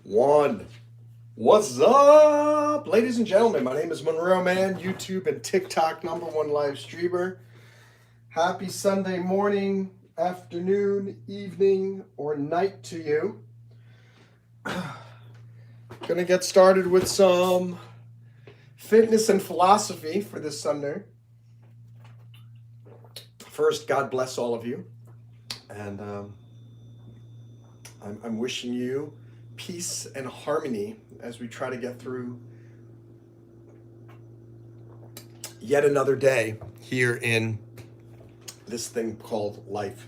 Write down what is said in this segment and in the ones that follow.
One. What's up, ladies and gentlemen? My name is Monroe Mann, YouTube and TikTok #1 live streamer. Happy Sunday morning, afternoon, evening, or night to you. Gonna get started with some fitness and philosophy for this Sunday. First, God bless all of you, and I'm wishing you peace and harmony as we try to get through yet another day here in this thing called life.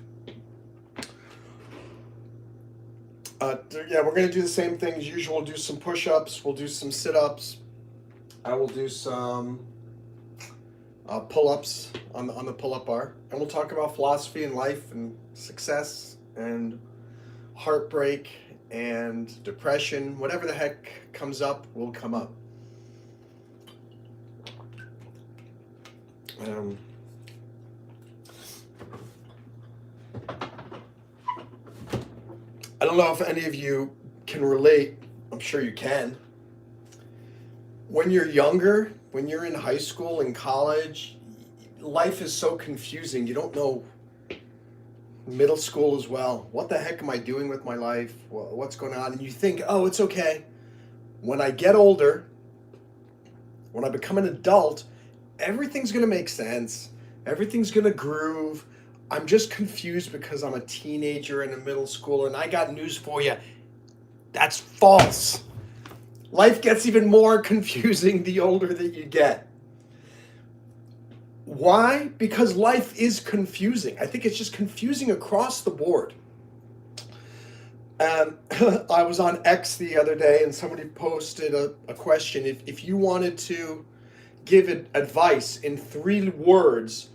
We're going to do the same thing as usual. We'll do some push-ups. We'll do some sit-ups. I will do some pull-ups on the pull-up bar. And we'll talk about philosophy and life and success and heartbreak and depression. Whatever the heck comes up will come up. I don't know if any of you can relate. I'm sure you can. When you're younger, when you're in high school and college, life is so confusing. You don't know. Middle school as well. What the heck am I doing with my life? What's going on? And you think, oh, it's okay. When I get older, when I become an adult, everything's going to make sense. Everything's going to groove. I'm just confused because I'm a teenager and a middle schooler, and I got news for you. That's false. Life gets even more confusing the older that you get. Why? Because life is confusing. I think it's just confusing across the board. I was on X the other day and somebody posted a question. If you wanted to give advice in 3 words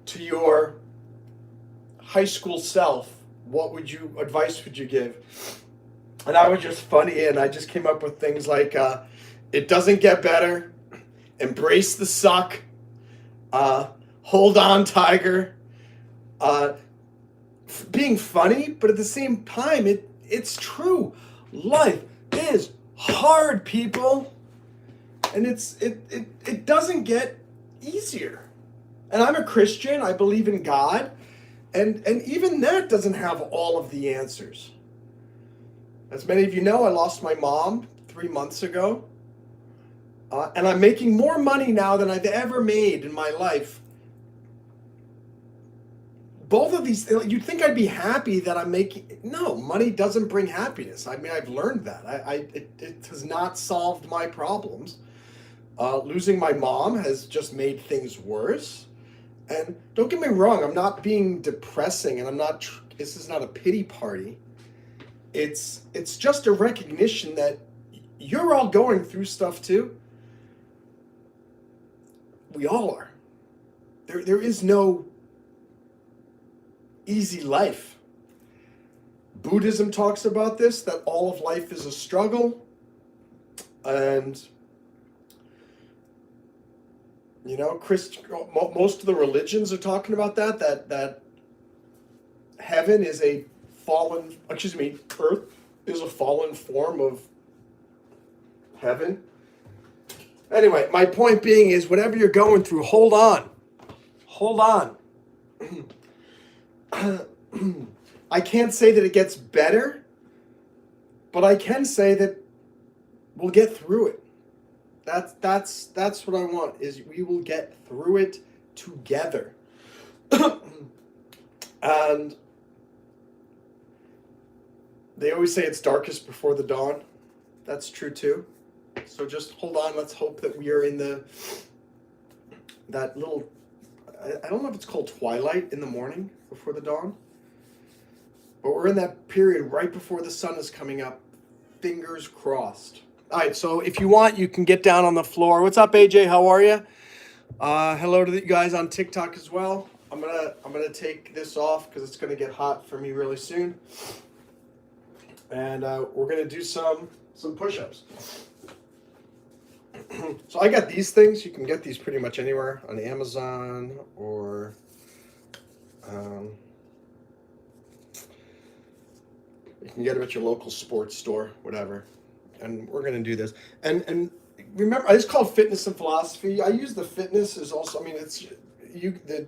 to your high school self, what advice would you give? And I was just funny, and I just came up with things like, it doesn't get better, embrace the suck, hold on, tiger. Being funny, but at the same time, it's true. Life is hard, people, and it doesn't get easier. And I'm a Christian. I believe in God, and even that doesn't have all of the answers. As many of you know, I lost my mom 3 months ago, and I'm making more money now than I've ever made in my life. Both of these, you'd think I'd be happy that I'm making. No, money doesn't bring happiness. I mean, I've learned that. It has not solved my problems. Losing my mom has just made things worse. And don't get me wrong, I'm not being depressing, and this is not a pity party. It's just a recognition that you're all going through stuff too. We all are. There is no easy life. Buddhism talks about this, that all of life is a struggle. And, most of the religions are talking about that heaven is a earth is a fallen form of heaven. Anyway, my point being is, whatever you're going through, hold on. Hold on. I can't say that it gets better, but I can say that we'll get through it. That's what I want, is we will get through it together. And they always say it's darkest before the dawn. That's true too. So just hold on. Let's hope that we are in that little, I don't know if it's called twilight in the morning before the dawn, but we're in that period right before the sun is coming up. Fingers crossed. All right, so if you want, you can get down on the floor. What's up, AJ? How are you? Hello to you guys on TikTok as well. I'm gonna take this off because it's gonna get hot for me really soon, and we're gonna do some push-ups. So I got these things. You can get these pretty much anywhere on Amazon or you can get them at your local sports store, whatever. and we're gonna do this. And remember, it's called Fitness and Philosophy. I use the fitness as also. I mean, it's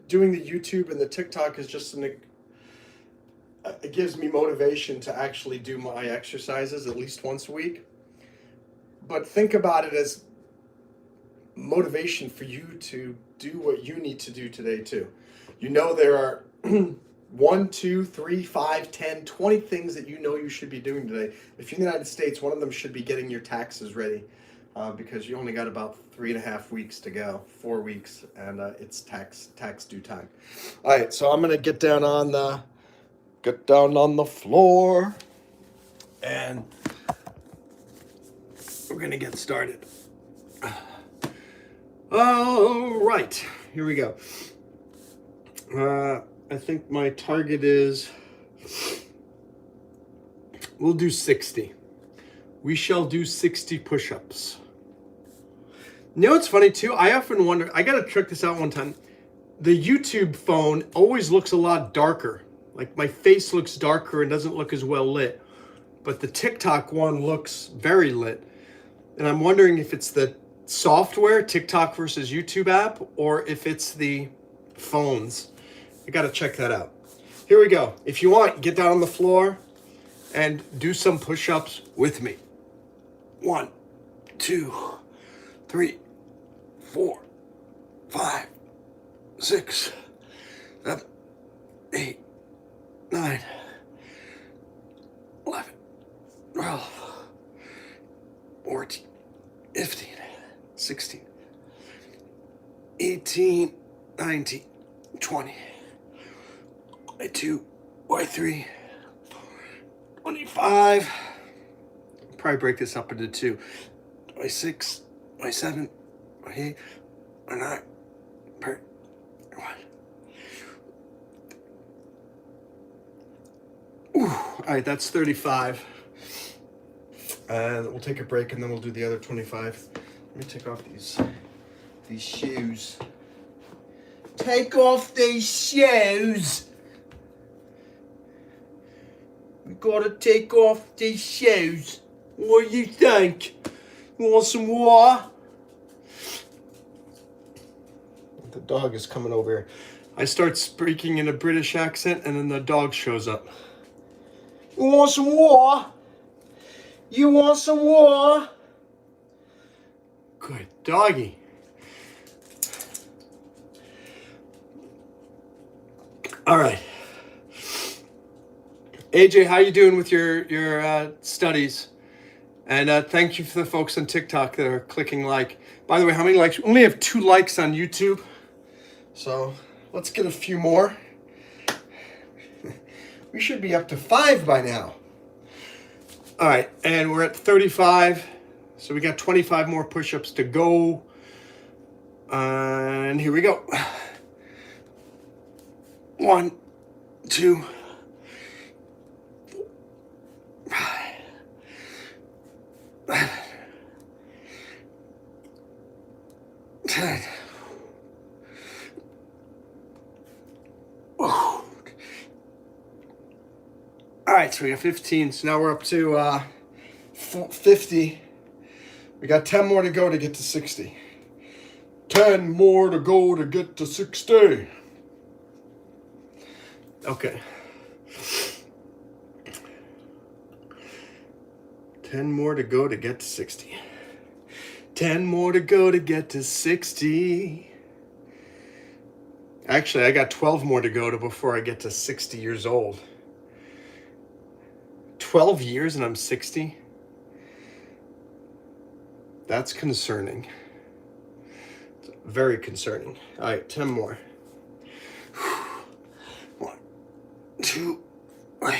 doing the YouTube and the TikTok is just it gives me motivation to actually do my exercises at least once a week. But think about it as motivation for you to do what you need to do today too. You know, there are 1, 2, 3, 5, 10, 20 things that you know you should be doing today. If you're in the United States, one of them should be getting your taxes ready, because you only got about 3.5 weeks to go, 4 weeks, and it's tax due time. All right, so I'm gonna get down on the floor, and we're gonna get started. All right, here we go. I think my target is, we'll do 60. We shall do 60 push-ups. You know what's funny too? I often wonder, I gotta check this out one time. The YouTube phone always looks a lot darker. Like my face looks darker and doesn't look as well lit. But the TikTok one looks very lit. And I'm wondering if it's the software, TikTok versus YouTube app, or if it's the phones. I gotta check that out. Here we go. If you want, get down on the floor and do some push-ups with me. 1, 2, 3, 4, 5, 6, 7, 8, 9, 11, 12, 14, 15, 16, 18, 19, 20, 22, 23, 25. Probably break this up into 2. 26, 27, 28, 29, 30, 31. Ooh, all right, that's 35. We'll take a break and then we'll do the other 25. Let me take off these shoes. Take off these shoes. We gotta take off these shoes. What do you think? You want some water? The dog is coming over here. I start speaking in a British accent and then the dog shows up. You want some water? You want some water? Good doggy. All right. AJ, how you doing with your studies? And thank you for the folks on TikTok that are clicking like. By the way, how many likes? We only have 2 likes on YouTube. So let's get a few more. We should be up to 5 by now. All right, and we're at 35. So we got 25 more push-ups to go. And here we go. 1, 2, 5, 10. All right, so we got 15. So now we're up to 50. We got 10 more to go to get to 60. 10 more to go to get to 60. Okay. 10 more to go to get to 60. 10 more to go to get to 60. Actually, I got 12 more to go to before I get to 60 years old. 12 years and I'm 60? That's concerning. It's very concerning. All right, 10 more. 1, 2, 3.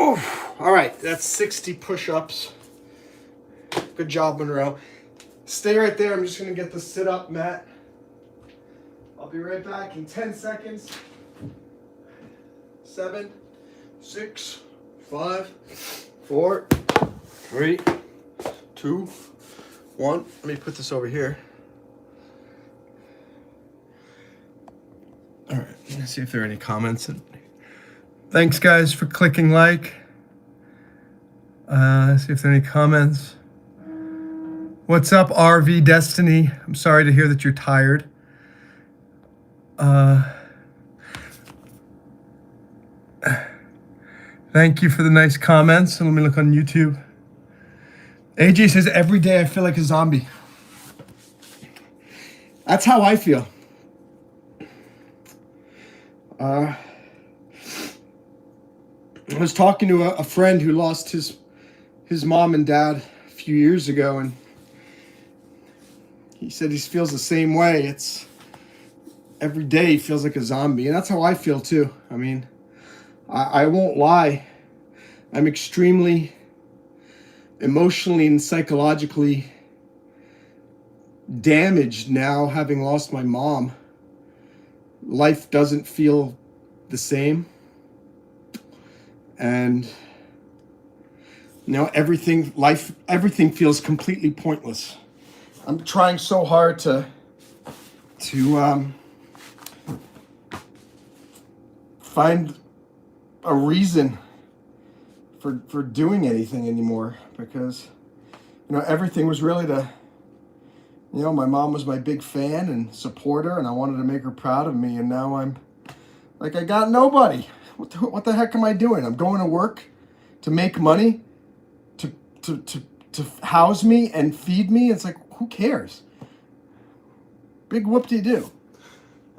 Oh, all right, that's 60 push-ups. Good job, Monroe. Stay right there. I'm just going to get the sit-up mat. I'll be right back in 10 seconds. 7, 6, 5, 4, 3, 2, 1. Let me put this over here. Let's see if there are any comments. Thanks, guys, for clicking like. Let's see if there are any comments. What's up, RV Destiny? I'm sorry to hear that you're tired. Thank you for the nice comments. Let me look on YouTube. AJ says, every day I feel like a zombie. That's how I feel. I was talking to a friend who lost his mom and dad a few years ago, and he said he feels the same way. It's every day he feels like a zombie, and that's how I feel too. I mean, I won't lie. I'm extremely emotionally and psychologically damaged now, having lost my mom. Life doesn't feel the same. And everything feels completely pointless. I'm trying so hard to find a reason for doing anything anymore, because everything was really my mom was my big fan and supporter, and I wanted to make her proud of me, and now I'm like, I got nobody. What the heck am I doing? I'm going to work to make money to house me and feed me. It's like, who cares? Big whoop-de-doo.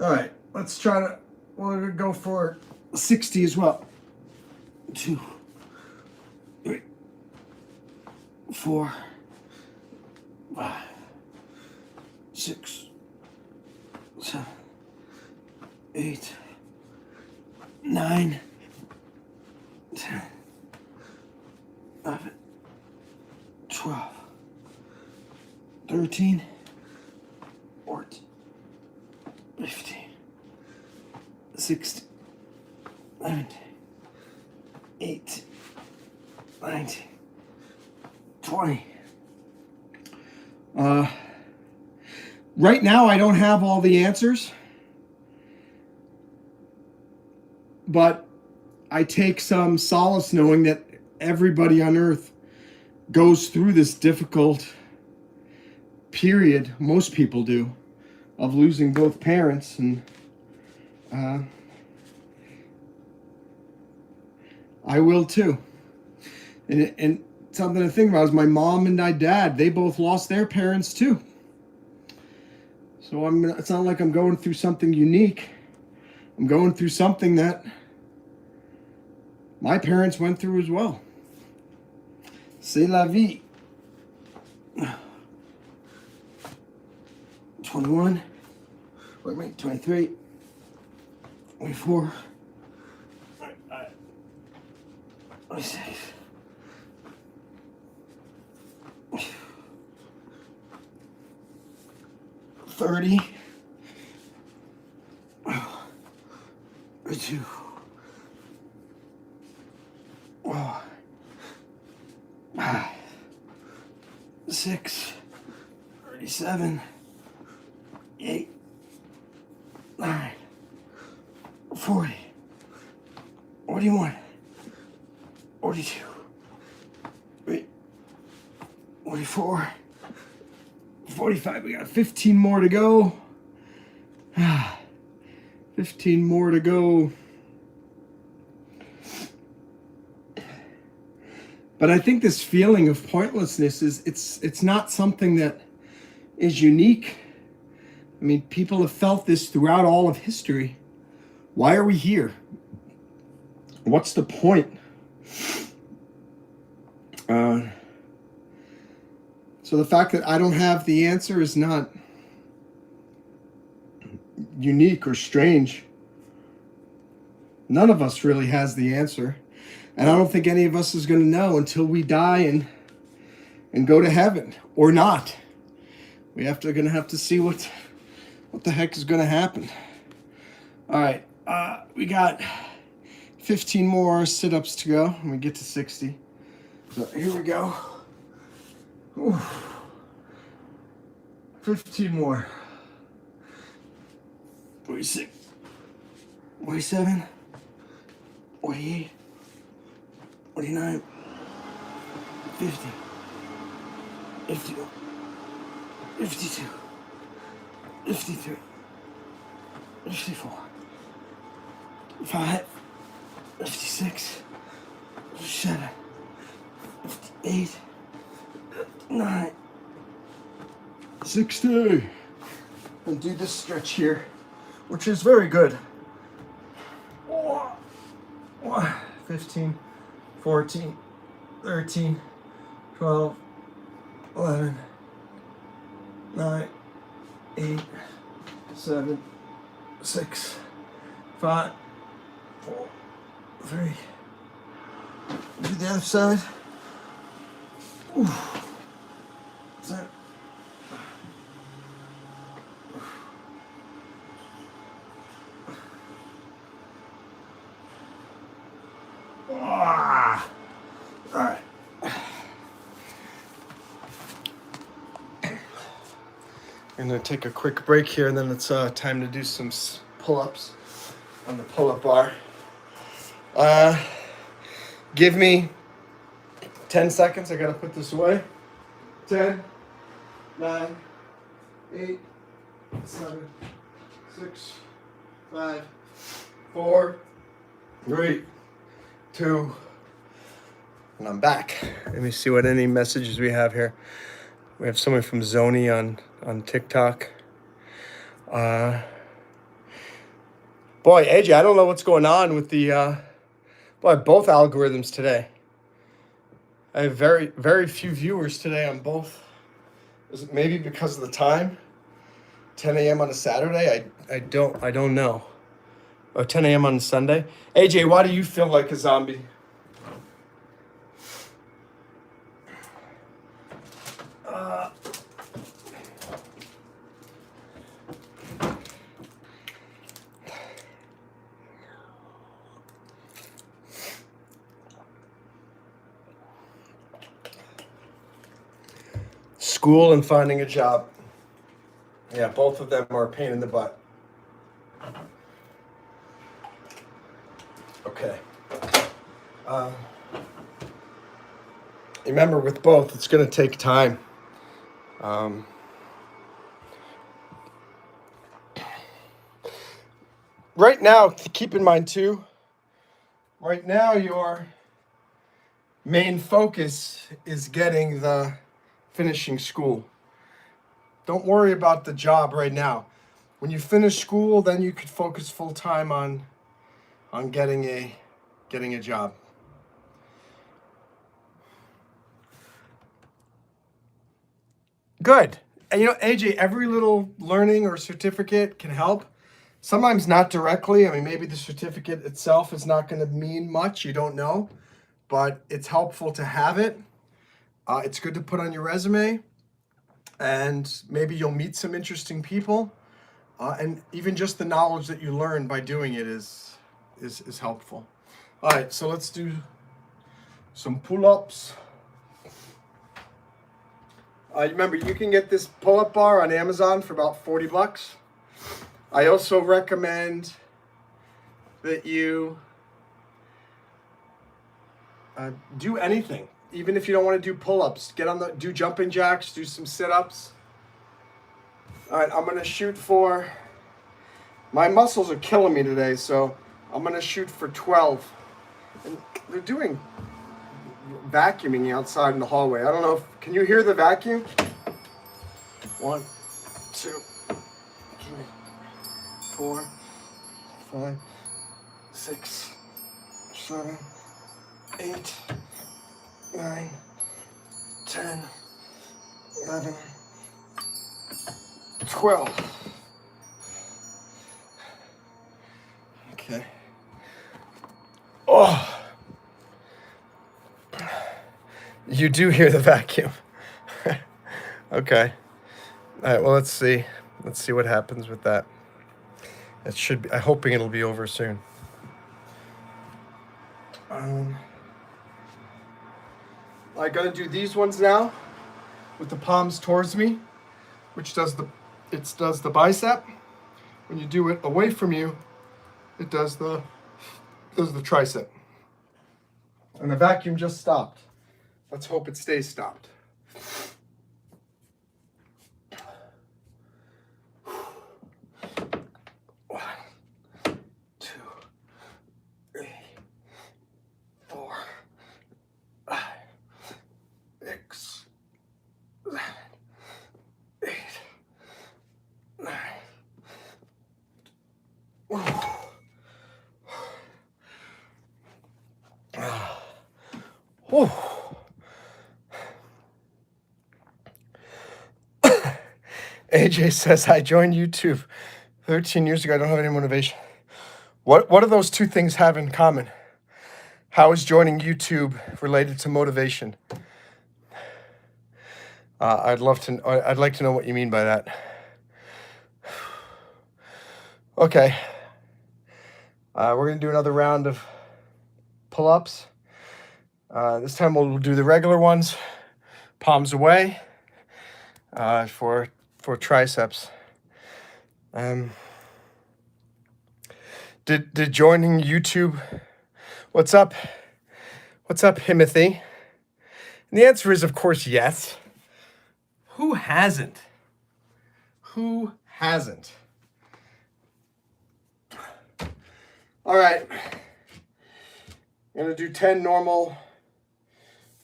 All right, let's try to, we're gonna go for 60 as well. 2, 3, 4, 5, 6, 7, 8, 9, 10, 11, 12, 13, 14, 15, 16, 17, 18, 19, 20. Right now, I don't have all the answers, but I take some solace knowing that everybody on earth goes through this difficult period, most people do, of losing both parents, and I will too. And something to think about is my mom and my dad, they both lost their parents too. So it's not like I'm going through something unique. I'm going through something that my parents went through as well. C'est la vie. 21. Wait, 23. 24. 26. 30. 32. 6. 37. 8. 9. 40. 41. 42. 44. 45. We got 15 more to go. 15 more to go. But I think this feeling of pointlessness it's not something that is unique. I mean, people have felt this throughout all of history. Why are we here? What's the point? So the fact that I don't have the answer is not unique or strange. None of us really has the answer. And I don't think any of us is going to know until we die and go to heaven, or not. We're going to have to see what the heck is going to happen. All right, we got 15 more sit-ups to go, and we get to 60. So here we go. Ooh. 15 more. 46. 47, 48, 49, 50, 51, 52, 53, 54, 55, 56, 57, 58, 59, 60. And do this stretch here, which is very good. 15, 14, 13, 12, 11, 9, 8, 7, 6, 5, 4, 3. Do the other side. Ooh. That's it. All right. I'm gonna take a quick break here, and then it's time to do some pull-ups on the pull-up bar. Give me 10 seconds. I gotta put this away. 10, 9, 8, 7, 6, 5, 4, 3, 2, and I'm back. Let me see what any messages we have here. We have someone from Zoni on TikTok. Boy, AJ, I don't know what's going on with the both algorithms today. I have very, very few viewers today on both. Is it maybe because of the time? 10 a.m. on a Saturday? I don't know. Oh, 10 a.m. on a Sunday? AJ, why do you feel like a zombie? School and finding a job. Yeah, both of them are a pain in the butt. Okay. Remember, with both, it's going to take time. Right now, keep in mind too, right now your main focus is getting the finishing school. Don't worry about the job right now. When you finish school, then you could focus full time on getting a job. Good. And AJ, every little learning or certificate can help. Sometimes not directly. I mean, maybe the certificate itself is not going to mean much. You don't know. But it's helpful to have it. It's good to put on your resume. And maybe you'll meet some interesting people. And even just the knowledge that you learn by doing it is helpful. All right, so let's do some pull-ups. Remember, you can get this pull-up bar on Amazon for about $40. I also recommend that you do anything, even if you don't want to do pull-ups. Do jumping jacks, do some sit-ups. All right, I'm gonna shoot for. My muscles are killing me today, so I'm gonna shoot for 12. And they're doing vacuuming outside in the hallway. I don't know can you hear the vacuum? 1, 2, 3, 4, 5, 6, 7, 8, 9, 10, 11, 12. Okay. Oh. You do hear the vacuum. Okay. All right, well, let's see. Let's see what happens with that. It should be, I'm hoping it'll be over soon. I'm gonna do these ones now with the palms towards me, which does the bicep. When you do it away from you, It does the tricep. And the vacuum just stopped. Let's hope it stays stopped. One, two, three, four, five, six, 7, 8, 9. AJ says, I joined YouTube 13 years ago. I don't have any motivation. What do those two things have in common? How is joining YouTube related to motivation? I'd like to know what you mean by that. Okay. We're going to do another round of pull-ups. This time we'll do the regular ones, palms away, for triceps. Did joining YouTube, what's up, Timothy? And the answer is, of course, yes. Who hasn't? Who hasn't? All right. I'm going to do 10 normal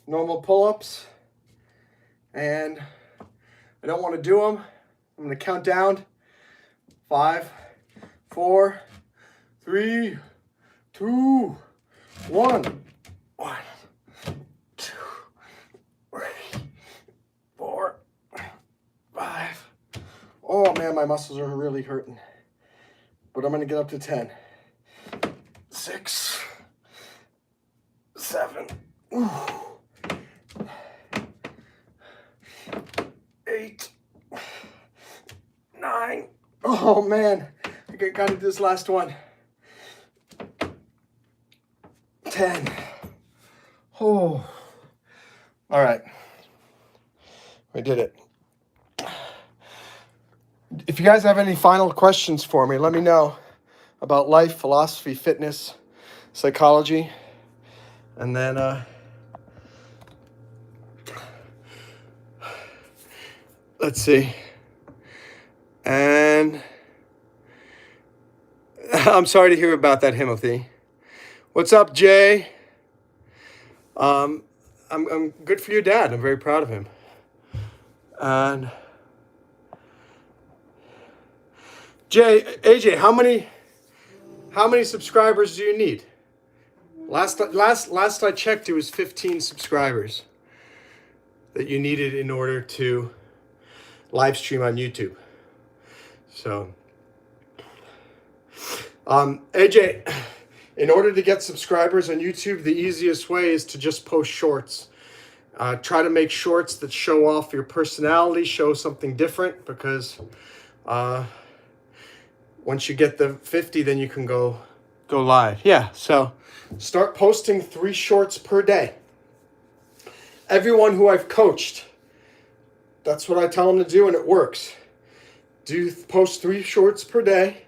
pull-ups. And I don't want to do them. I'm going to count down. 5, 4, 3, 2, 1. 1, 2, 3, 4, 5. Oh man, my muscles are really hurting. But I'm going to get up to 10. 6, 7. Ooh. 8, 9. Oh man, I gotta do this last one. 10. Oh. All right. I did it. If you guys have any final questions for me, let me know about life, philosophy, fitness, psychology, and then let's see. And I'm sorry to hear about that, Timothy. What's up, Jay? I'm good for your dad. I'm very proud of him. And AJ, how many subscribers do you need? Last I checked, it was 15 subscribers that you needed in order to live stream on YouTube. So, AJ, in order to get subscribers on YouTube, the easiest way is to just post shorts. Try to make shorts that show off your personality, show something different, because once you get the 50, then you can go live. Yeah, so start posting 3 shorts per day. Everyone who I've coached, that's what I tell them to do, and it works. Post 3 shorts per day,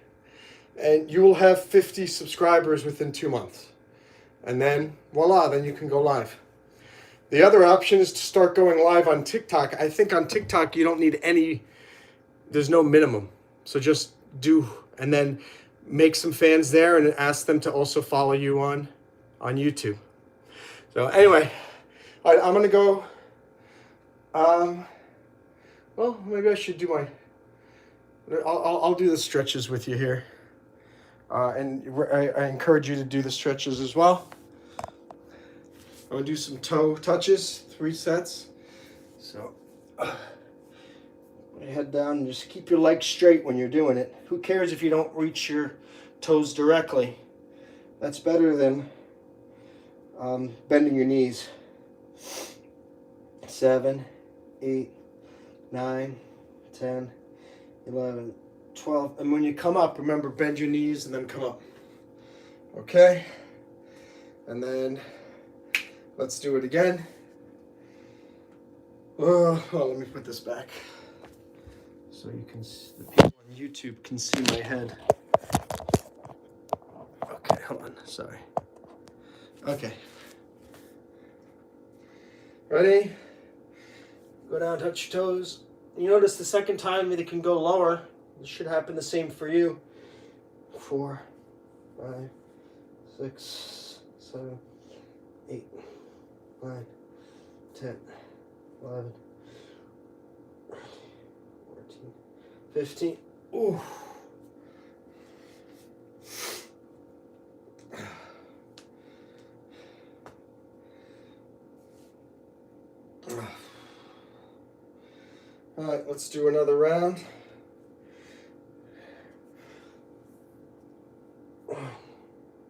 and you will have 50 subscribers within 2 months. And then, voila, then you can go live. The other option is to start going live on TikTok. I think on TikTok you don't need there's no minimum. So just do, and then make some fans there and ask them to also follow you on YouTube. So anyway, all right, I'm going to go, well, maybe I should do I'll do the stretches with you here. And I encourage you to do the stretches as well. I'm going to do some toe touches, 3 sets. So, put your head down and just keep your legs straight when you're doing it. Who cares if you don't reach your toes directly? That's better than bending your knees. 7, 8, 9, 10, 11, 12. And when you come up, remember, bend your knees and then come up. Okay? And then let's do it again. Oh, let me put this back so the people on YouTube can see my head. Sorry. Okay. Ready? Go down, touch your toes. You notice the second time it can go lower. It should happen the same for you. 4, 5, 6, 7, 8, 9, 10, 11, 14, 15. Ooh. All right, let's do another round. 1,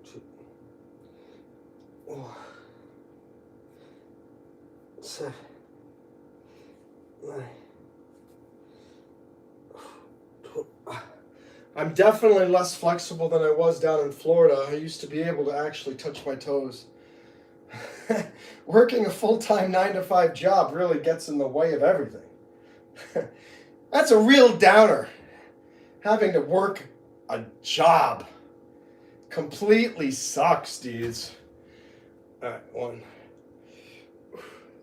2, 4, 7, 9. I'm definitely less flexible than I was down in Florida. I used to be able to actually touch my toes. Working a full-time 9-to-5 job really gets in the way of everything. That's a real downer. Having to work a job completely sucks, dudes. All right, 1,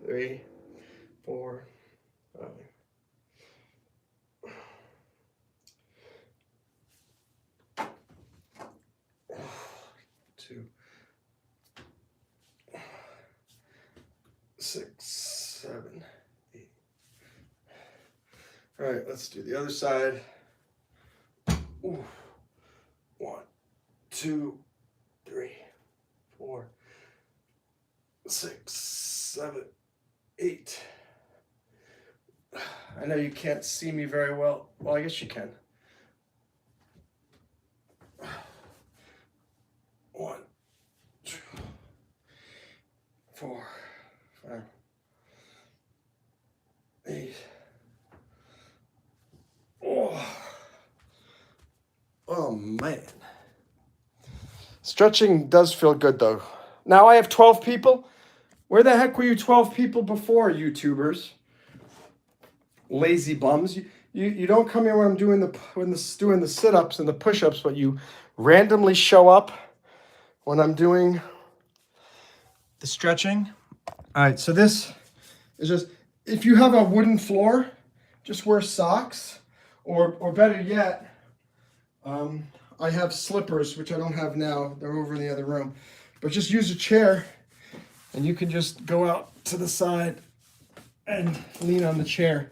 3, 4, 5. 2, 6, 7, 8. All right, let's do the other side. Ooh. 1, 2, 3, 4, 6, 7, 8. I know you can't see me very well. Well, I guess you can. 1, 2, 4, 5, 8. Oh man. Stretching does feel good though. Now I have 12 people. Where the heck were you 12 people before, YouTubers? Lazy bums. You don't come here when I'm doing the sit-ups and the push-ups, but you randomly show up when I'm doing the stretching. All right, so this is just, if you have a wooden floor, just wear socks, or better yet, I have slippers, which I don't have now. They're over in the other room. But just use a chair, and you can just go out to the side and lean on the chair.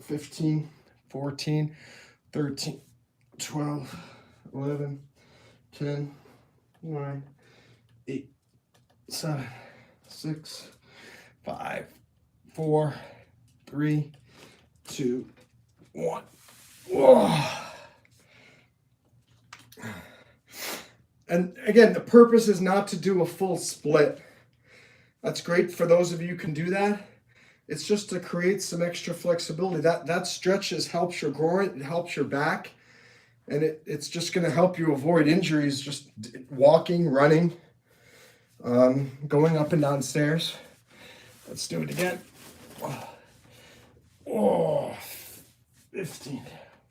15, 14, 13, 12, 11, 10, 9, 8, 7, 6, 5, 4, 3, 2, 1. Whoa. And again, the purpose is not to do a full split. That's great for those of you who can do that. It's just to create some extra flexibility. That stretches helps your groin, it helps your back, and it's just going to help you avoid injuries just walking, running, going up and down stairs. Let's do it again. Oh, 15,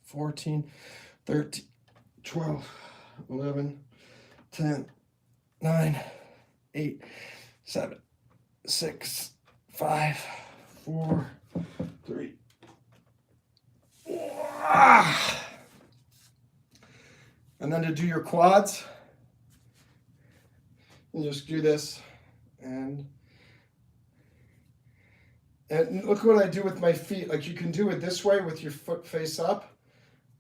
14, 13, 12, 11, 10, 9, 8, 7, 6, 5, 4, 3. And then to do your quads, you just do this, and look what I do with my feet. Like, you can do it this way with your foot face up,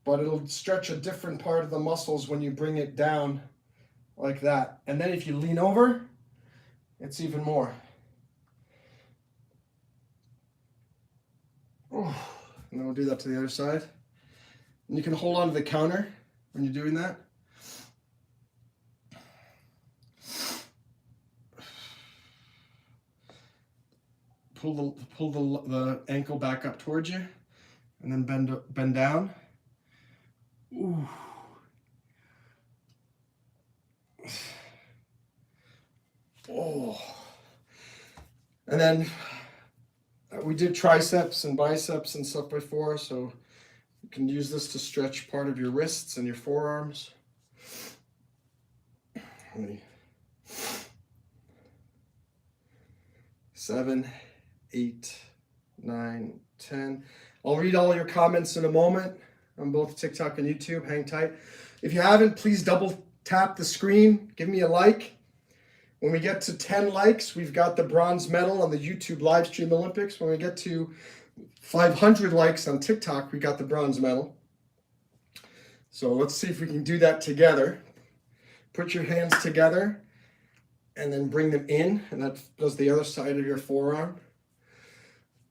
but it'll stretch a different part of the muscles when you bring it down like that. And then if you lean over, it's even more. And then we'll do that to the other side. And you can hold on to the counter when you're doing that. Pull the ankle back up towards you, and then bend down. Ooh. Oh. And then we did triceps and biceps and stuff before, so you can use this to stretch part of your wrists and your forearms. 7, 8, 9, 10. I'll read all your comments in a moment on both TikTok and YouTube. Hang tight. If you haven't, please double tap the screen. Give me a like. When we get to 10 likes, we've got the bronze medal on the YouTube live stream Olympics. When we get to 500 likes on TikTok, we got the bronze medal. So let's see if we can do that together. Put your hands together and then bring them in, and that does the other side of your forearm.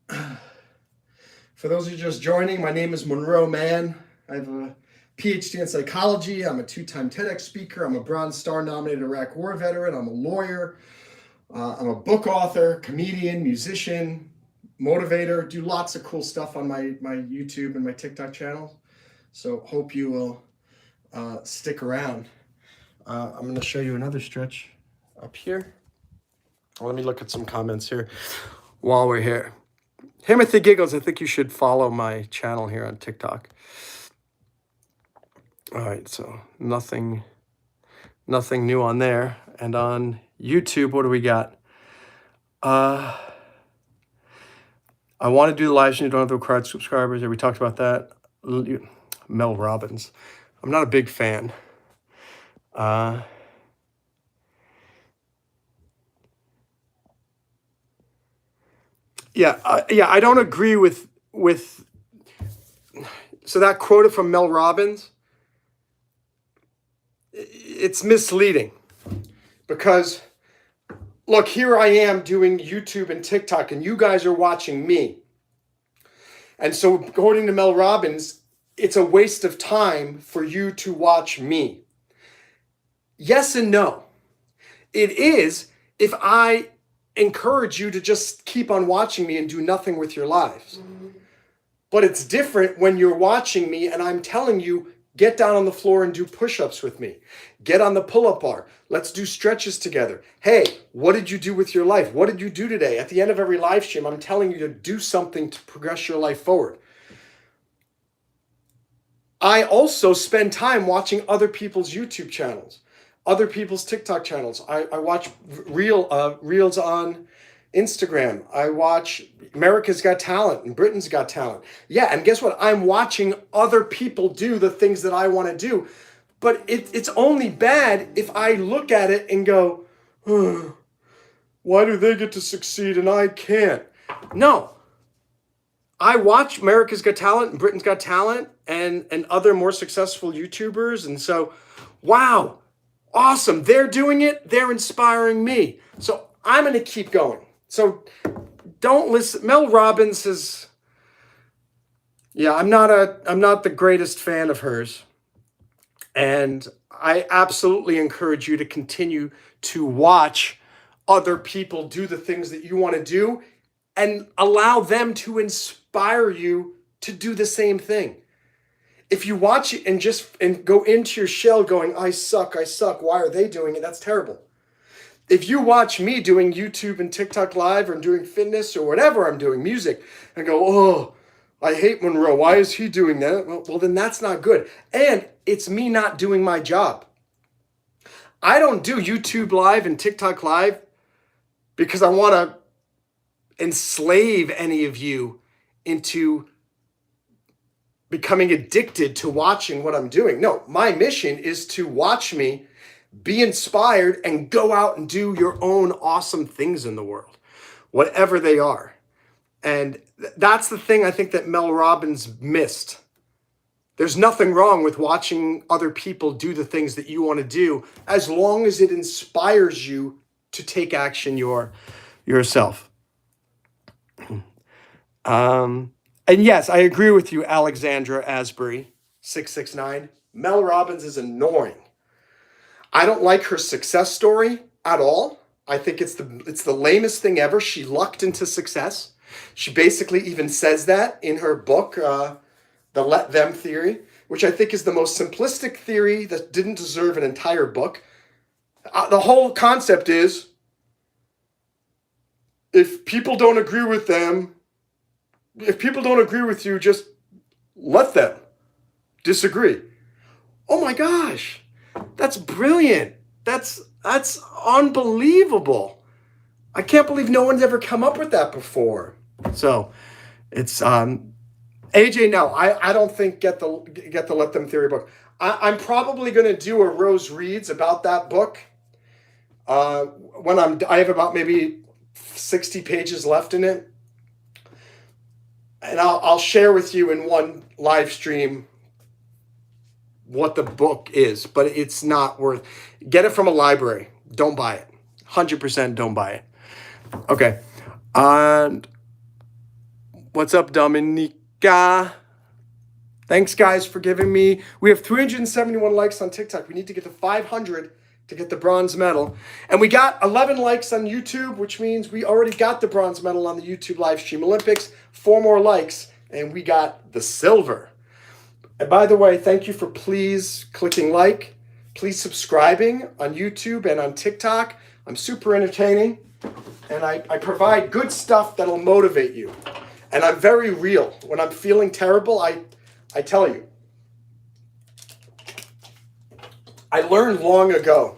For those of you just joining, my name is Monroe Mann. I have a PhD in psychology. I'm a 2-time TEDx speaker. I'm a Bronze Star nominated Iraq War veteran. I'm a lawyer. I'm a book author, comedian, musician, motivator. Do lots of cool stuff on my YouTube and my TikTok channel. So hope you will stick around. I'm going to show you another stretch up here. Let me look at some comments here while we're here. Timothy Giggles, I think you should follow my channel here on TikTok. All right, so nothing new on there. And on YouTube, what do we got? I want to do the live stream. You don't have the required subscribers. Yeah, we talked about that. Mel Robbins. I'm not a big fan. I don't agree with so that quote from Mel Robbins, it's misleading because look, here I am doing YouTube and TikTok and you guys are watching me. And so according to Mel Robbins, it's a waste of time for you to watch me. Yes and no. It is if I encourage you to just keep on watching me and do nothing with your lives. But it's different when you're watching me and I'm telling you, get down on the floor and do push-ups with me. Get on the pull-up bar. Let's do stretches together. Hey, what did you do with your life? What did you do today? At the end of every live stream, I'm telling you to do something to progress your life forward. I also spend time watching other people's YouTube channels, other people's TikTok channels. I watch reels on Instagram. I watch America's Got Talent and Britain's Got Talent. Yeah, and guess what? I'm watching other people do the things that I want to do. But it's only bad if I look at it and go, why do they get to succeed and I can't? No. I watch America's Got Talent and Britain's Got Talent and other more successful YouTubers. And so, wow, awesome. They're doing it. They're inspiring me. So I'm going to keep going. So don't listen. Mel Robbins is, I'm not the greatest fan of hers. And I absolutely encourage you to continue to watch other people do the things that you want to do and allow them to inspire you to do the same thing. If you watch it and go into your shell going, I suck, why are they doing it? That's terrible. If you watch me doing YouTube and TikTok live or doing fitness or whatever I'm doing, music, and go, oh, I hate Monroe. Why is he doing that? Well, then that's not good. And it's me not doing my job. I don't do YouTube live and TikTok live because I want to enslave any of you into becoming addicted to watching what I'm doing. No, my mission is to watch me, be inspired, and go out and do your own awesome things in the world, whatever they are. And that's the thing I think that Mel Robbins missed. There's nothing wrong with watching other people do the things that you want to do as long as it inspires you to take action yourself. And yes, I agree with you, Alexandra Asbury, 669. Mel Robbins is annoying. I don't like her success story at all. I think it's the lamest thing ever. She lucked into success. She basically even says that in her book, The Let Them Theory, which I think is the most simplistic theory that didn't deserve an entire book. The whole concept is, if people don't agree with you, just let them disagree. Oh my gosh, that's brilliant. That's unbelievable. I can't believe no one's ever come up with that before. So it's AJ. No, I don't think get the Let Them Theory book. I'm probably going to do a Rose Reads about that book. I have about maybe 60 pages left in it, and I'll share with you in one live stream what the book is, but it's not worth. Get it from a library. Don't buy it. 100% don't buy it. Okay. And what's up, Dominica? Thanks, guys, for giving me. We have 371 likes on TikTok. We need to get to 500 to get the bronze medal. And we got 11 likes on YouTube, which means we already got the bronze medal on the YouTube live stream Olympics. 4 more likes, and we got the silver. And by the way, thank you for please clicking like, please subscribing on YouTube and on TikTok. I'm super entertaining, and I provide good stuff that'll motivate you. And I'm very real. When I'm feeling terrible, I tell you. I learned long ago,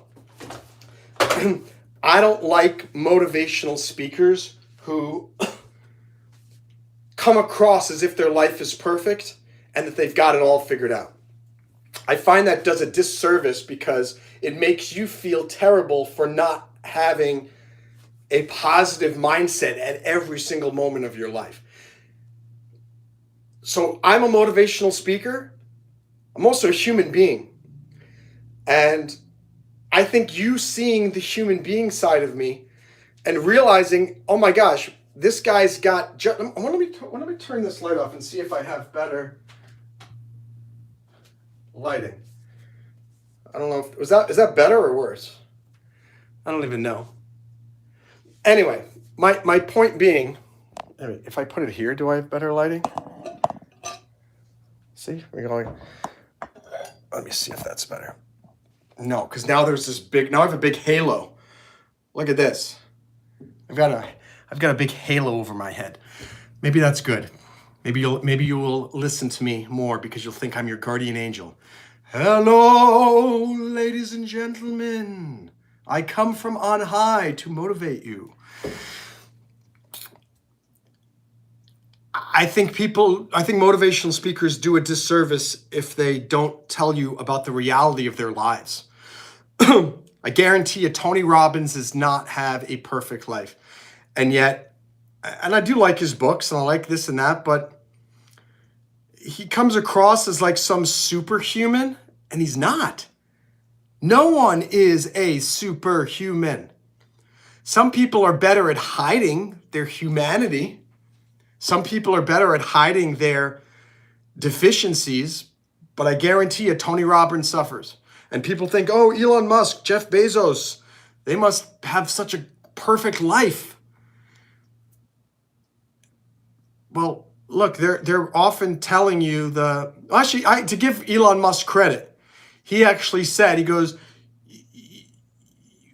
I don't like motivational speakers who come across as if their life is perfect and that they've got it all figured out. I find that does a disservice because it makes you feel terrible for not having a positive mindset at every single moment of your life. So I'm a motivational speaker. I'm also a human being. And I think you seeing the human being side of me and realizing, oh my gosh, this guy's got... Let me turn this light off and see if I have better lighting. I don't know if... is that better or worse? I don't even know. Anyway, my point being, if I put it here, do I have better lighting? See, we're going. Let me see if that's better. No, because now there's this big. Now I have a big halo. Look at this. I've got a big halo over my head. Maybe that's good. Maybe you will listen to me more because you'll think I'm your guardian angel. Hello, ladies and gentlemen. I come from on high to motivate you. I think motivational speakers do a disservice if they don't tell you about the reality of their lives. I guarantee you, Tony Robbins does not have a perfect life. And yet, and I do like his books and I like this and that, but he comes across as like some superhuman, and he's not. No one is a superhuman. Some people are better at hiding their humanity. Some people are better at hiding their deficiencies, but I guarantee you, Tony Robbins suffers. And people think, oh, Elon Musk, Jeff Bezos, they must have such a perfect life. Well, look, they're often telling you to give Elon Musk credit, he actually said, he goes,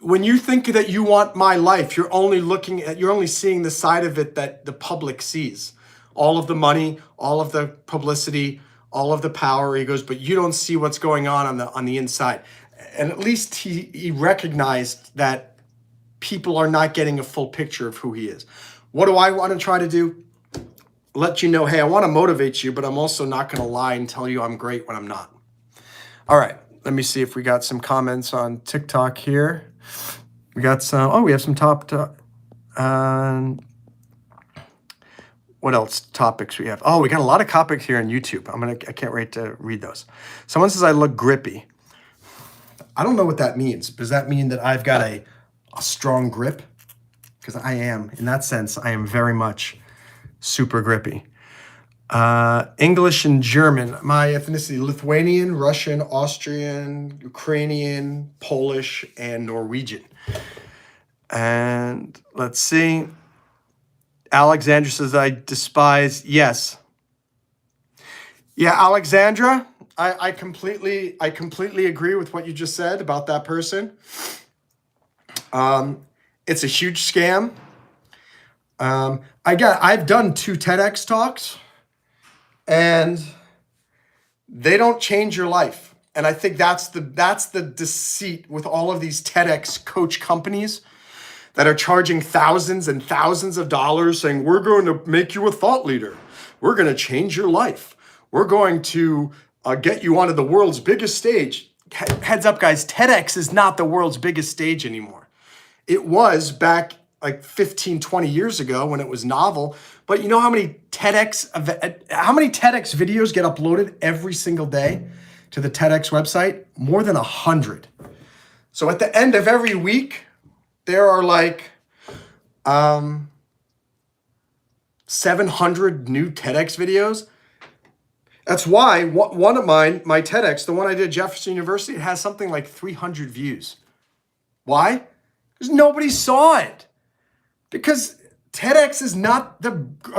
when you think that you want my life, you're only seeing the side of it that the public sees. All of the money, all of the publicity, all of the power. He goes, but you don't see what's going on the inside. And at least he recognized that people are not getting a full picture of who he is. What do I want to try to do? Let you know, hey, I want to motivate you, but I'm also not going to lie and tell you I'm great when I'm not. All right, let me see if we got some comments on TikTok here. We got some, we have some what else topics we have? Oh, we got a lot of topics here on YouTube. I can't wait to read those. Someone says I look grippy. I don't know what that means. Does that mean that I've got a strong grip? Because I am, in that sense, I am very much super grippy. English and German. My ethnicity, Lithuanian, Russian, Austrian, Ukrainian, Polish, and Norwegian. And let's see. Alexandra says, I despise, yes. Yeah, Alexandra, I completely agree with what you just said about that person. It's a huge scam. I've done 2 TEDx talks, and they don't change your life. And I think that's the deceit with all of these TEDx coach companies that are charging thousands and thousands of dollars saying, we're going to make you a thought leader. We're going to change your life. We're going to get you onto the world's biggest stage. Heads up, guys, TEDx is not the world's biggest stage anymore. It was back like 15, 20 years ago when it was novel. But you know how many TEDx videos get uploaded every single day to the TEDx website? More than 100. So at the end of every week, there are like 700 new TEDx videos. That's why one of my TEDx, the one I did at Jefferson University, it has something like 300 views. Why? Because nobody saw it. Because TEDx is not a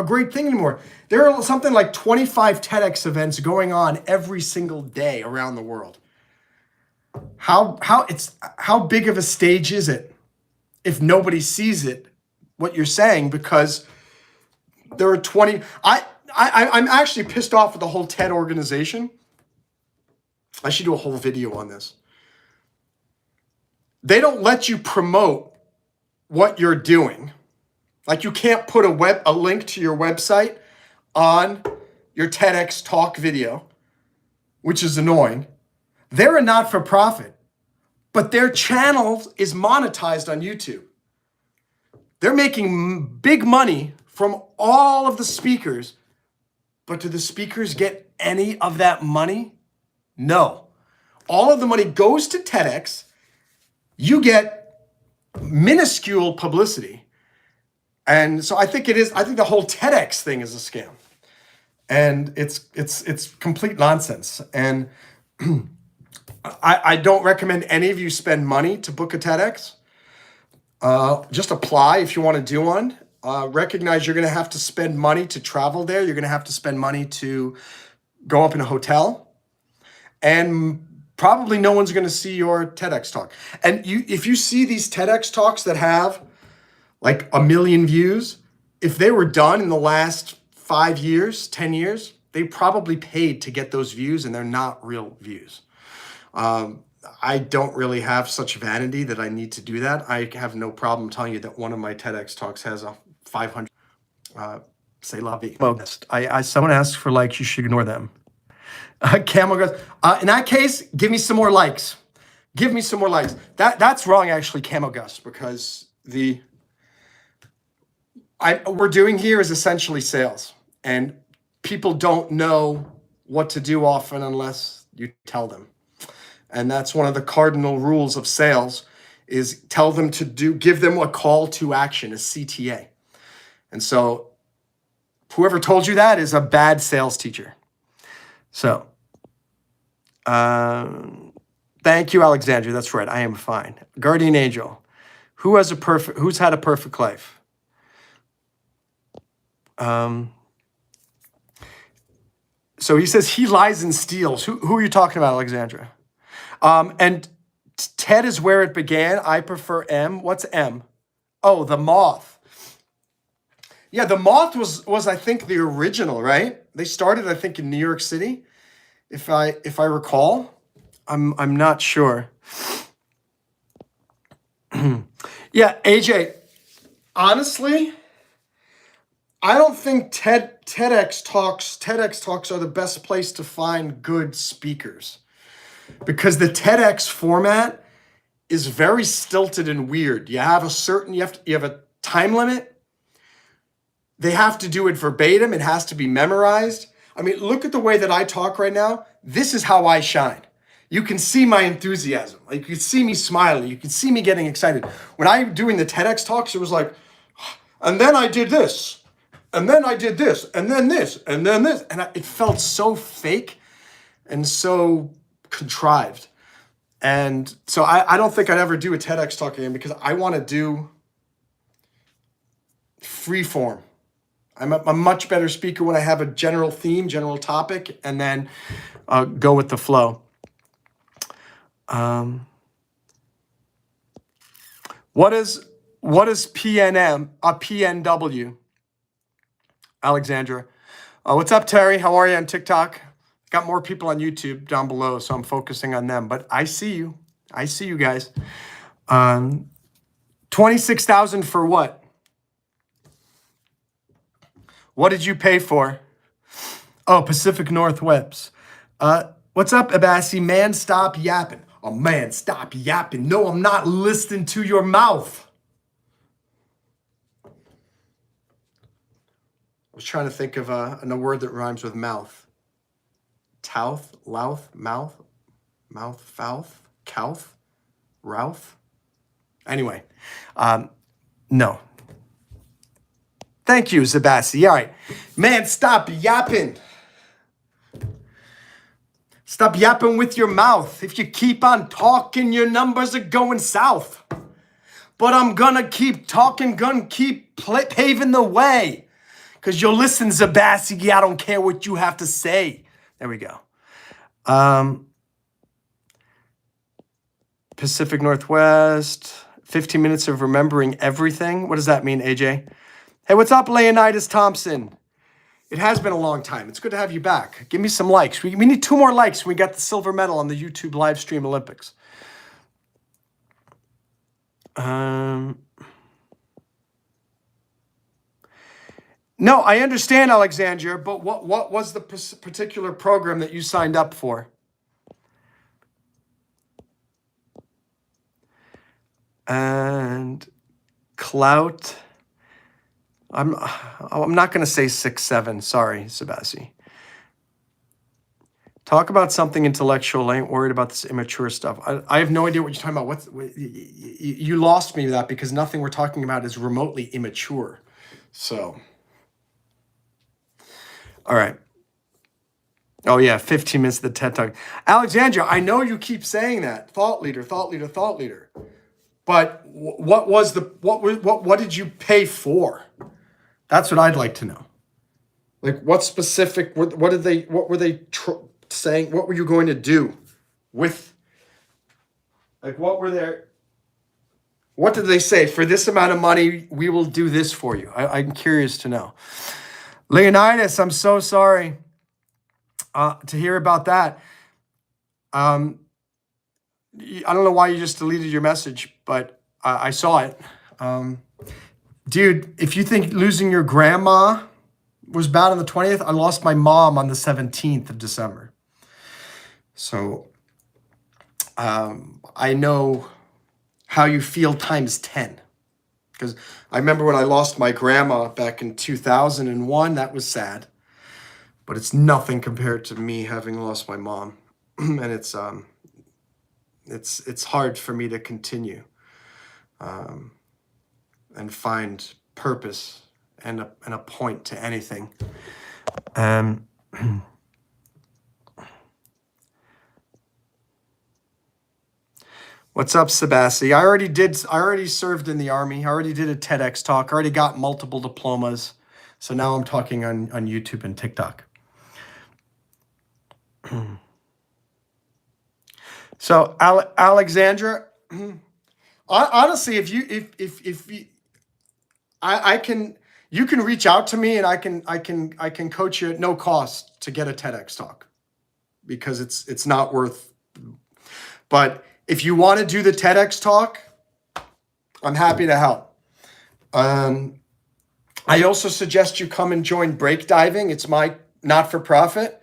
great thing anymore. There are something like 25 TEDx events going on every single day around the world. How big of a stage is it if nobody sees it, what you're saying? Because there are 20. I'm actually pissed off with the whole TED organization. I should do a whole video on this. They don't let you promote what you're doing. Like you can't put a link to your website on your TEDx talk video, which is annoying. They're a not-for-profit, but their channel is monetized on YouTube. They're making big money from all of the speakers, but do the speakers get any of that money? No. All of the money goes to TEDx. You get minuscule publicity. And so I think the whole TEDx thing is a scam. And it's complete nonsense. And I don't recommend any of you spend money to book a TEDx. Just apply if you want to do one. Recognize you're going to have to spend money to travel there. You're going to have to spend money to go up in a hotel. And probably no one's going to see your TEDx talk. And if you see these TEDx talks that have like 1 million views, if they were done in the last 5 years, 10 years, they probably paid to get those views, and they're not real views. I don't really have such vanity that I need to do that. I have no problem telling you that one of my TEDx talks has a 500, say la vie. Well, someone asks for likes, you should ignore them. Camel goes, in that case, give me some more likes. Give me some more likes. That's wrong, actually, Camo Gus, because we're doing here is essentially sales, and people don't know what to do often unless you tell them. And that's one of the cardinal rules of sales is tell them to give them a call to action, a CTA. And so whoever told you that is a bad sales teacher. So thank you, Alexandria. That's right. I am fine. Guardian Angel. Who's had a perfect life? So he says he lies and steals. Who are you talking about, Alexandra? And TED is where it began. I prefer M. What's M? Oh, the moth. Yeah, the moth was I think the original, right? They started, I think, in New York City, if I recall. I'm not sure. Yeah, AJ. Honestly, I don't think TEDx talks are the best place to find good speakers, because the TEDx format is very stilted and weird. You have a time limit. They have to do it verbatim. It has to be memorized. I mean, look at the way that I talk right now. This is how I shine. You can see my enthusiasm. Like, you can see me smiling. You can see me getting excited. When I'm doing the TEDx talks, it was like, and then I did this, and then I did this, and then this, and then this. And it felt so fake and so contrived. And so I don't think I'd ever do a TEDx talk again, because I want to do free form. I'm a much better speaker when I have a general theme, general topic, and then go with the flow. What is PNM, PNW? Alexandra. What's up, Terry? How are you on TikTok? Got more people on YouTube down below, so I'm focusing on them. But I see you. I see you guys. 26,000 for what? What did you pay for? Oh, Pacific Northwest. What's up, Abassi? Man, stop yapping. Oh, man, stop yapping. No, I'm not listening to your mouth. I was trying to think of a word that rhymes with mouth. Touth, louth, mouth, fouth, couth, Ralph. Anyway, no. Thank you, Zabassi. All right. Man, stop yapping. Stop yapping with your mouth. If you keep on talking, your numbers are going south. But I'm gonna keep talking, gonna keep paving the way. Because you'll listen, Zabassi, I don't care what you have to say. There we go. Pacific Northwest, 15 minutes of remembering everything. What does that mean, AJ? Hey, what's up, Leonidas Thompson? It has been a long time. It's good to have you back. Give me some likes. We need 2 more likes when we got the silver medal on the YouTube live stream Olympics. No, I understand, Alexandria, but what was the particular program that you signed up for? And clout. I'm not going to say 6'7". Sorry, Sabasi. Talk about something intellectual. I ain't worried about this immature stuff. I have no idea what you're talking about. You lost me with that because nothing we're talking about is remotely immature. So, all right. Oh, yeah, 15 minutes of the TED Talk. Alexandra, I know you keep saying that. Thought leader, thought leader, thought leader. But what did you pay for? That's what I'd like to know. Like, what specific, what were they saying? What were you going to do with, like, what did they say? For this amount of money, we will do this for you. I'm curious to know. Leonidas, I'm so sorry to hear about that. I don't know why you just deleted your message, but I saw it. Dude, if you think losing your grandma was bad on the 20th, I lost my mom on the 17th of December. So I know how you feel times 10. Because I remember when I lost my grandma back in 2001, that was sad. But it's nothing compared to me having lost my mom. And it's hard for me to continue and find purpose and a point to anything. What's up, Sabassi? I already served in the Army. I already did a TEDx talk. I already got multiple diplomas. So now I'm talking on YouTube and TikTok. So Alexandra, honestly, if you you can reach out to me and I can coach you at no cost to get a TEDx talk because it's not worth. But if you want to do the TEDx talk, I'm happy to help. I also suggest you come and join Break Diving. It's my not-for-profit.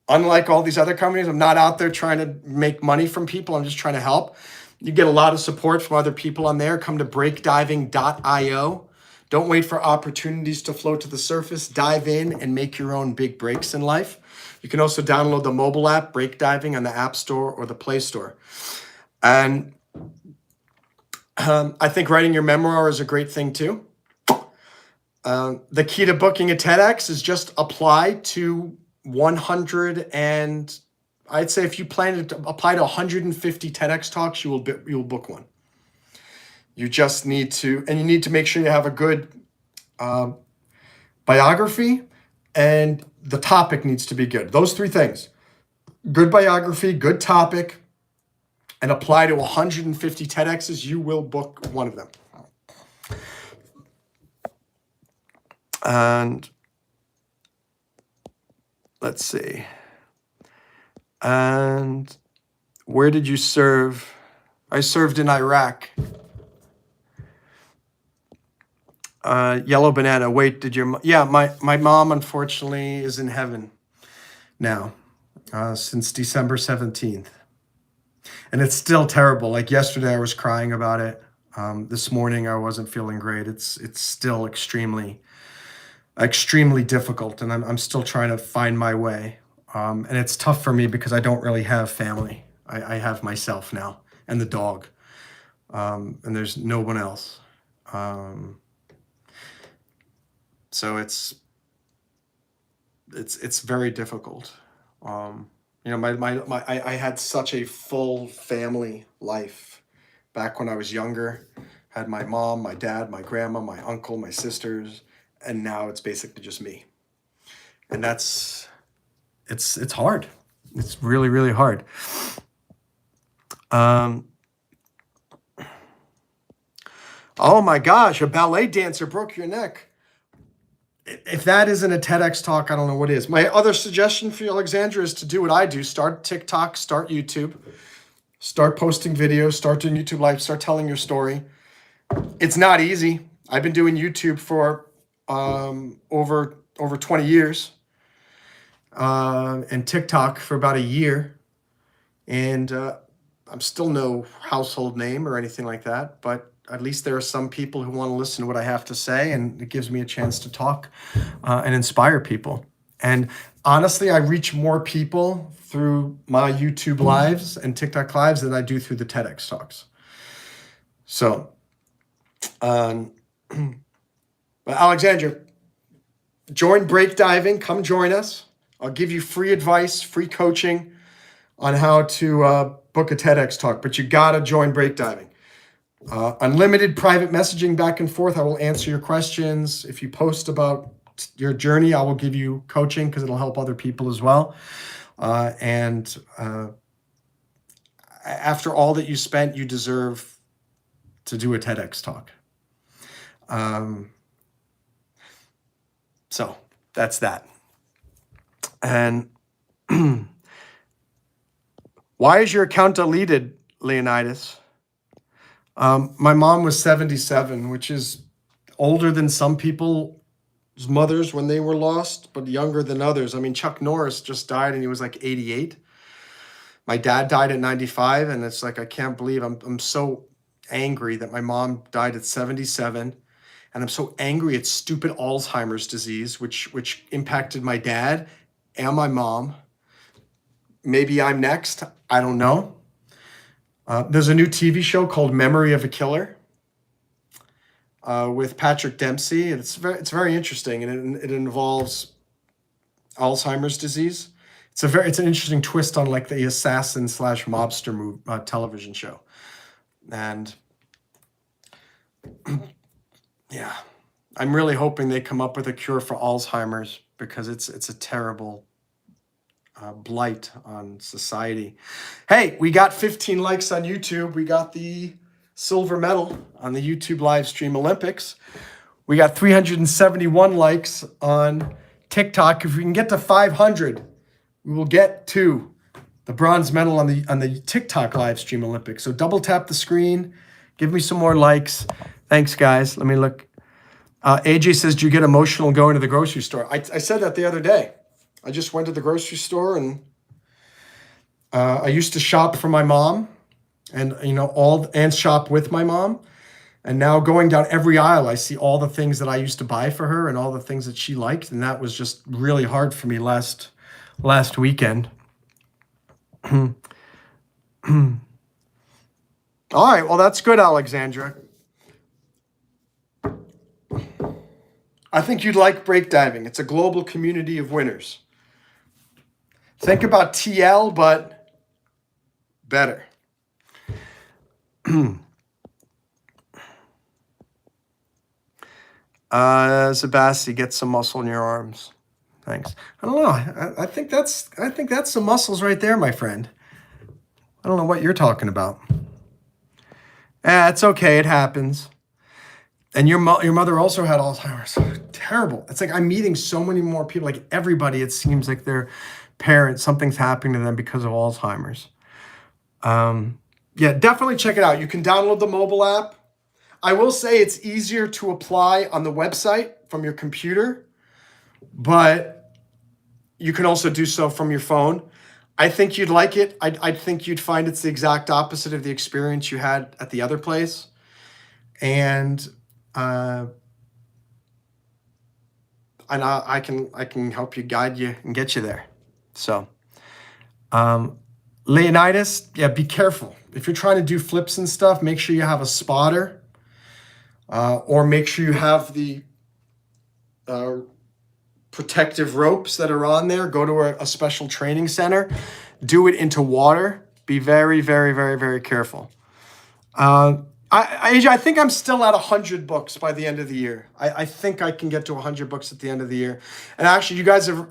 Unlike all these other companies, I'm not out there trying to make money from people. I'm just trying to help. You get a lot of support from other people on there. Come to breakdiving.io. Don't wait for opportunities to float to the surface. Dive in and make your own big breaks in life. You can also download the mobile app, Break Diving, on the App Store or the Play Store. And I think writing your memoir is a great thing too. The key to booking a TEDx is just apply to 100 and I'd say if you plan to apply to 150 TEDx talks, you will book one. You just need to, and you need to make sure you have a good biography and the topic needs to be good. Those 3 things: good biography, good topic, and apply to 150 TEDx's, you will book one of them. And let's see. And where did you serve? I served in Iraq. Yellow banana. Wait, yeah, my mom unfortunately is in heaven now, since December 17th. And it's still terrible. Like yesterday I was crying about it. This morning I wasn't feeling great. It's still extremely difficult, and I'm still trying to find my way. And it's tough for me because I don't really have family. I have myself now and the dog. And there's no one else. So it's very difficult. I had such a full family life back when I was younger. Had my mom, my dad, my grandma, my uncle, my sisters, and now it's basically just me. And it's hard. It's really, really hard. Oh my gosh, a ballet dancer broke your neck. If that isn't a TEDx talk, I don't know what is. My other suggestion for you, Alexandra, is to do what I do. Start TikTok, start YouTube, start posting videos, start doing YouTube Live, start telling your story. It's not easy. I've been doing YouTube for over 20 years and TikTok for about a year. And I'm still no household name or anything like that, but at least there are some people who want to listen to what I have to say, and it gives me a chance to talk and inspire people. And honestly, I reach more people through my YouTube lives and TikTok lives than I do through the TEDx talks. So, but Alexandra, join Breakdiving. Come join us. I'll give you free advice, free coaching on how to book a TEDx talk, but you got to join Breakdiving. Unlimited private messaging back and forth. I will answer your questions. If you post about your journey, I will give you coaching because it'll help other people as well. And after all that you spent, you deserve to do a TEDx talk. So that's that. And why is your account deleted, Leonidas? My mom was 77, which is older than some people's mothers when they were lost, but younger than others. I mean, Chuck Norris just died and he was like 88. My dad died at 95, and it's like, I can't believe I'm so angry that my mom died at 77. And I'm so angry at stupid Alzheimer's disease, which impacted my dad and my mom. Maybe I'm next. I don't know. There's a new TV show called Memory of a Killer with Patrick Dempsey. And it's very interesting, and it involves Alzheimer's disease. It's an interesting twist on like the assassin / mobster television show. And yeah, I'm really hoping they come up with a cure for Alzheimer's, because it's a terrible blight on society. Hey, we got 15 likes on YouTube. We got the silver medal on the YouTube live stream Olympics. We got 371 likes on TikTok. If we can get to 500, we will get to the bronze medal on the TikTok live stream Olympics. So double tap the screen, give me some more likes. Thanks, guys. Let me look. AJ says, do you get emotional going to the grocery store? I said that the other day. I just went to the grocery store, and I used to shop for my mom, and and shop with my mom. And now going down every aisle, I see all the things that I used to buy for her and all the things that she liked, and that was just really hard for me last weekend. All right, well, that's good, Alexandra. I think you'd like breakdiving. It's a global community of winners. Think about TL, but better. Sebastian, get some muscle in your arms. Thanks. I don't know. I think that's some muscles right there, my friend. I don't know what you're talking about. It's okay. It happens. And your mother also had Alzheimer's. Terrible. It's like I'm meeting so many more people. Like everybody, it seems like they're parent, something's happening to them because of Alzheimer's. Yeah, definitely check it out. You can download the mobile app. I will say it's easier to apply on the website from your computer, but you can also do so from your phone. I think you'd like it. I think you'd find it's the exact opposite of the experience you had at the other place. And I can help you, guide you, and get you there. So, Leonidas, yeah, be careful. If you're trying to do flips and stuff, make sure you have a spotter, or make sure you have the protective ropes that are on there. Go to a special training center. Do it into water. Be very, very, very, very careful. AJ, I think I'm still at 100 books by the end of the year. I think I can get to 100 books at the end of the year. And actually, you guys have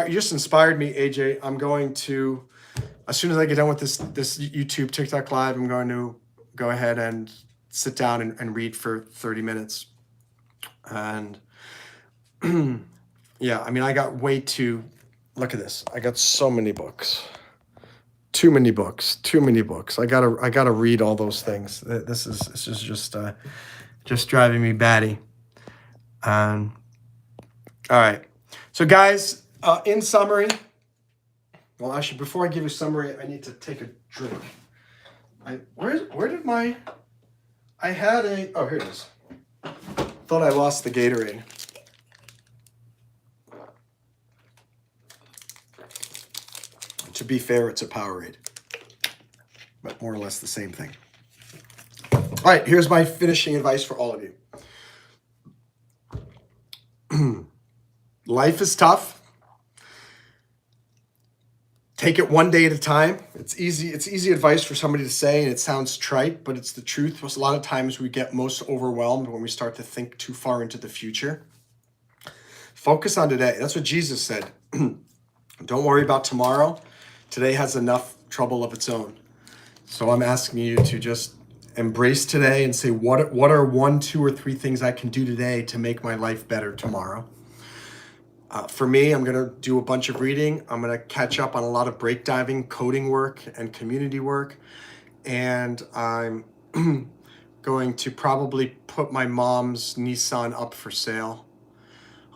you just inspired me, AJ. I'm going to, as soon as I get done with this YouTube TikTok live, I'm going to go ahead and sit down and read for 30 minutes. And yeah, I mean, I got look at this. I got so many books. Too many books. I gotta read all those things. This is just driving me batty. All right. So guys, in summary, well, actually, before I give you a summary, I need to take a drink. Where did my? I had a. Oh, here it is. Thought I lost the Gatorade. To be fair, it's a Powerade, but more or less the same thing. All right, here's my finishing advice for all of you. Life is tough. Take it one day at a time. It's easy advice for somebody to say, and it sounds trite, but it's the truth. Because a lot of times we get most overwhelmed when we start to think too far into the future. Focus on today. That's what Jesus said. Don't worry about tomorrow. Today has enough trouble of its own. So I'm asking you to just embrace today and say, what are 1, 2, or 3 things I can do today to make my life better tomorrow? For me, I'm going to do a bunch of reading. I'm going to catch up on a lot of breakdiving, coding work, and community work. And I'm going to probably put my mom's Nissan up for sale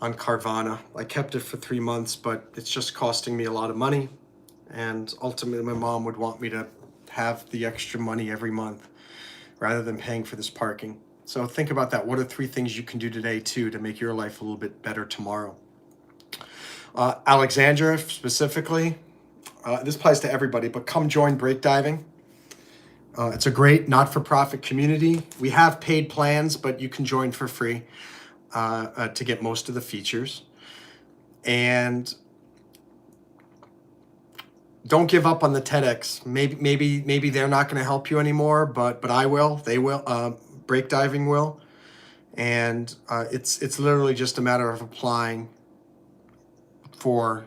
on Carvana. I kept it for 3 months, but it's just costing me a lot of money. And ultimately, my mom would want me to have the extra money every month rather than paying for this parking. So think about that. What are 3 things you can do today, too, to make your life a little bit better tomorrow? Alexandra, specifically, this applies to everybody, but come join breakdiving. It's a great not-for-profit community. We have paid plans, but you can join for free to get most of the features. And don't give up on the TEDx. Maybe they're not going to help you anymore, but I will. They will. Breakdiving will, and it's literally just a matter of applying for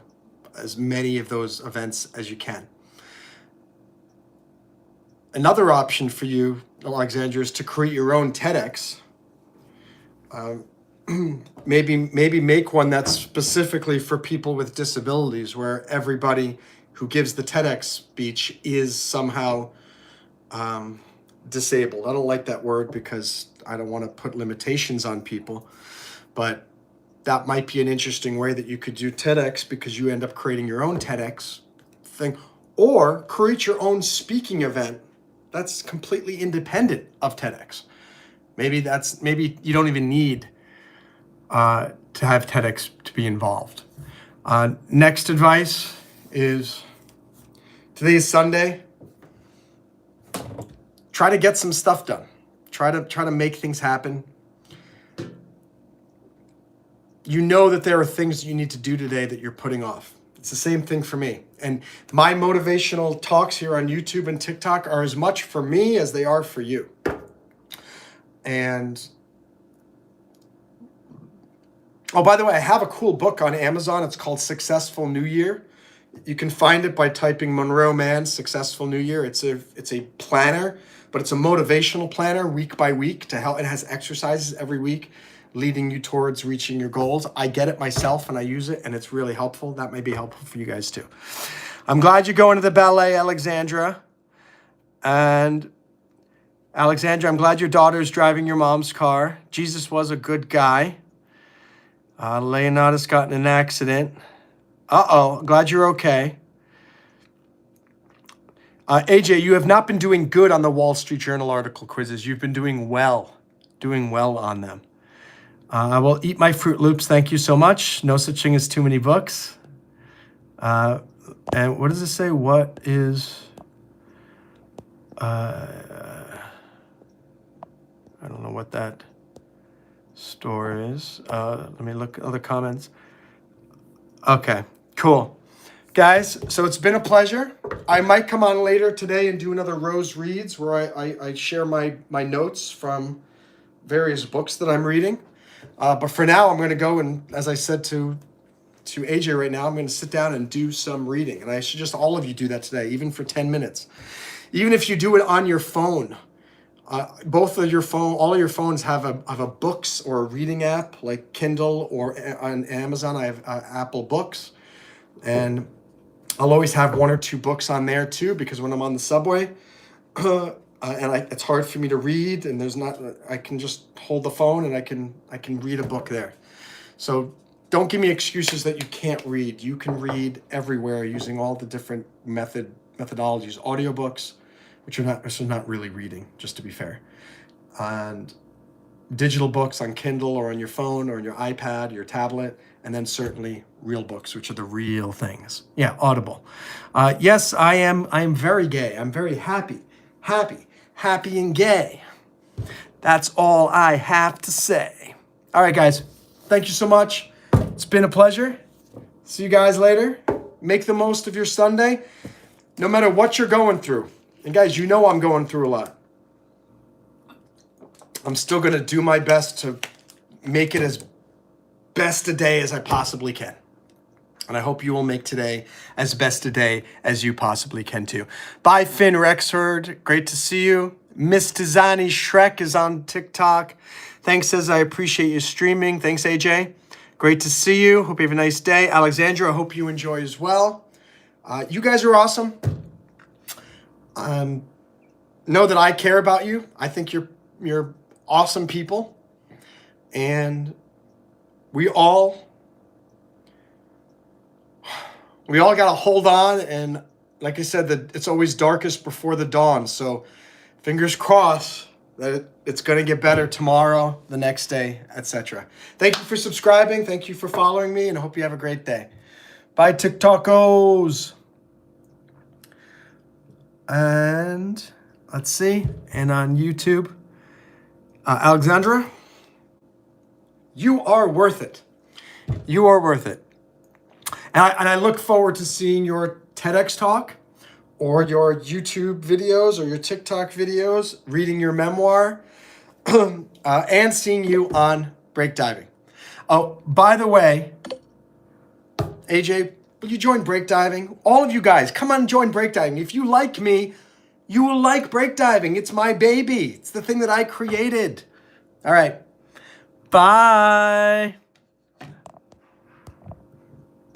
as many of those events as you can. Another option for you, Alexandra, is to create your own TEDx. Maybe make one that's specifically for people with disabilities, where everybody who gives the TEDx speech is somehow disabled. I don't like that word because I don't want to put limitations on people, but that might be an interesting way that you could do TEDx, because you end up creating your own TEDx thing, or create your own speaking event that's completely independent of TEDx. Maybe you don't even need to have TEDx to be involved. Next advice is, today is Sunday. Try to get some stuff done. Try to make things happen. You know that there are things that you need to do today that you're putting off. It's the same thing for me. And my motivational talks here on YouTube and TikTok are as much for me as they are for you. And oh, by the way, I have a cool book on Amazon. It's called Successful New Year. You can find it by typing Monroe Mann Successful New Year. It's a planner, but it's a motivational planner week by week to help. It has exercises every week leading you towards reaching your goals. I get it myself and I use it, and it's really helpful. That may be helpful for you guys too. I'm glad you're going to the ballet, Alexandra. And Alexandra, I'm glad your daughter's driving your mom's car. Jesus was a good guy. Leonardo's gotten in an accident. Uh-oh, glad you're okay. AJ, you have not been doing good on the Wall Street Journal article quizzes. You've been doing well on them. I will eat my Fruit Loops. Thank you so much. No such thing as too many books. And what does it say? What is... I don't know what that store is. Let me look at other comments. Okay, cool. Guys, so it's been a pleasure. I might come on later today and do another Rose Reads where I share my notes from various books that I'm reading. But for now, I'm going to go and, as I said to AJ right now, I'm going to sit down and do some reading. And I suggest all of you do that today, even for 10 minutes. Even if you do it on your phone. All of your phones have a books or a reading app like Kindle, or on Amazon I have Apple Books, and I'll always have one or two books on there too, because when I'm on the subway it's hard for me to read, and I can just hold the phone and I can read a book there. So don't give me excuses that you can't read. You can read everywhere using all the different methodologies, audiobooks, which are not really reading, just to be fair, and digital books on Kindle or on your phone or on your iPad, your tablet, and then certainly real books, which are the real things. Yeah, Audible. Yes, I am very gay. I'm very happy and gay. That's all I have to say. All right, guys, thank you so much. It's been a pleasure. See you guys later. Make the most of your Sunday, no matter what you're going through. And guys, you know I'm going through a lot. I'm still going to do my best to make it as best a day as I possibly can. And I hope you will make today as best a day as you possibly can too. Bye, Finn Rexford. Great to see you. Miss Tizani Shrek is on TikTok. Thanks, says I appreciate you streaming. Thanks, AJ. Great to see you. Hope you have a nice day. Alexandra, I hope you enjoy as well. You guys are awesome. Know that I care about you. I think you're awesome people, and we all got to hold on. And like I said, that it's always darkest before the dawn. So fingers crossed that it's going to get better tomorrow, the next day, etc. Thank you for subscribing. Thank you for following me, and I hope you have a great day. Bye, TikTokos. And let's see, and on YouTube, Alexandra, you are worth it. You are worth it. And I look forward to seeing your TEDx talk or your YouTube videos or your TikTok videos, reading your memoir, and seeing you on breakdiving. Oh, by the way, AJ, will you join breakdiving? All of you guys, come on and join breakdiving. If you like me, you will like breakdiving. It's my baby. It's the thing that I created. All right. Bye.